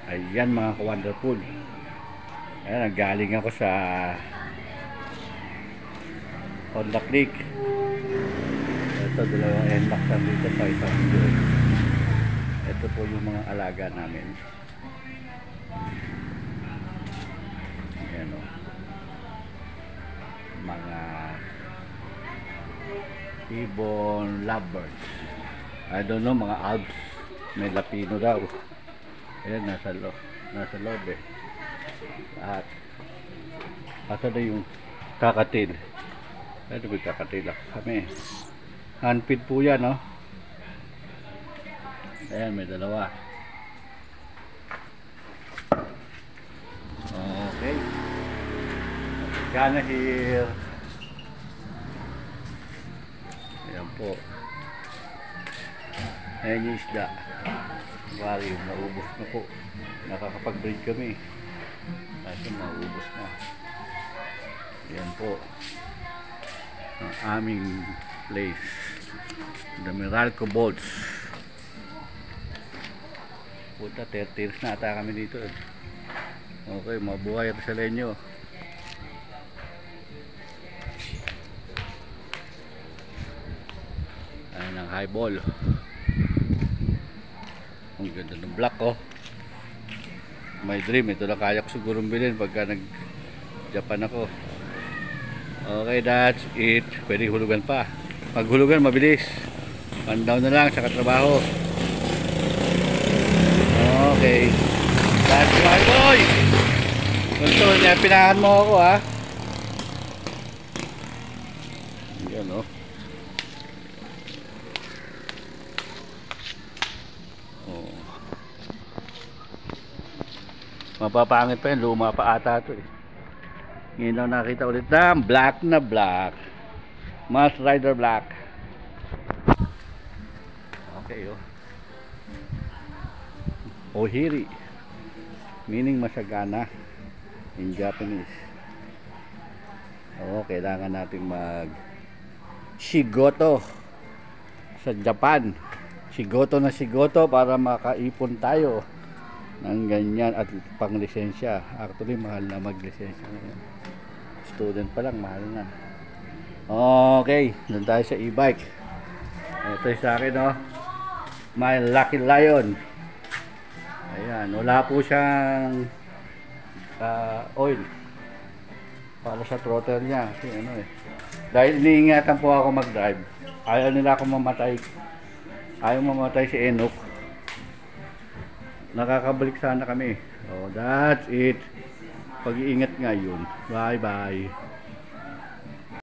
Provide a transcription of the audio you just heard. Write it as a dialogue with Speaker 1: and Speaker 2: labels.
Speaker 1: Ayan mga ka-wonderful. Ayan, galing ako sa Honda Creek. Ito, dalawang NMAX dito pa, isang doon. Ito po yung mga alaga namin. Ayan o. Mga ibon lovebirds. I don't know, mga Alps. May Lapino daw. Ayan, nasa loob eh. At asa na yung kakatil. Ito may kakatil kami. Handfeed po yan, no? Ayan, may dalawa. Okay. Gana here. Ayan po. Ayan yung isda. Bali, naubos na po. Nakakapag-breed kami. Kasi naubos na. Ayan po. Ang aming place. The Meralco Boats. Puta, 30 years na ata kami dito. Okay, mabuhay at salenyo. Ayan ang highball. Ang ganda ng black, oh. My dream, ito lang kaya ko sigurong bilhin pagka nag-Japan ako. Okay, that's it. Pwede hulugan pa. Maghulugan, mabilis. Pandown na lang sa katrabaho. Okay. That's my boy! Gusto niya, pinahan mo ako, ha? Yan, oh. Mapapangit pa yun, luma pa ata ito eh. Ngayon lang nakita ulit ng black na black. Mast Rider Black. Okay, oh. Ohiri, meaning masagana in Japanese. Oo, kailangan natin mag shigoto sa Japan. Shigoto na shigoto para makaipon tayo ng ganyan at pang lisensya. Actually, mahal na mag-lisensya. Student pa lang, mahal na. Okay, doon tayo sa e-bike. Ito yung sa akin, oh. My Lucky Lion. Ayan, wala po siyang oil para sa throttle niya. Kasi ano eh. Dahil iniingatan po ako mag-drive. Ayaw nila akong mamatay. Ayaw mamatay si Enoch. Nakakabalik sana kami. Oh, that's it. Pag-iingat nga yun. Bye bye.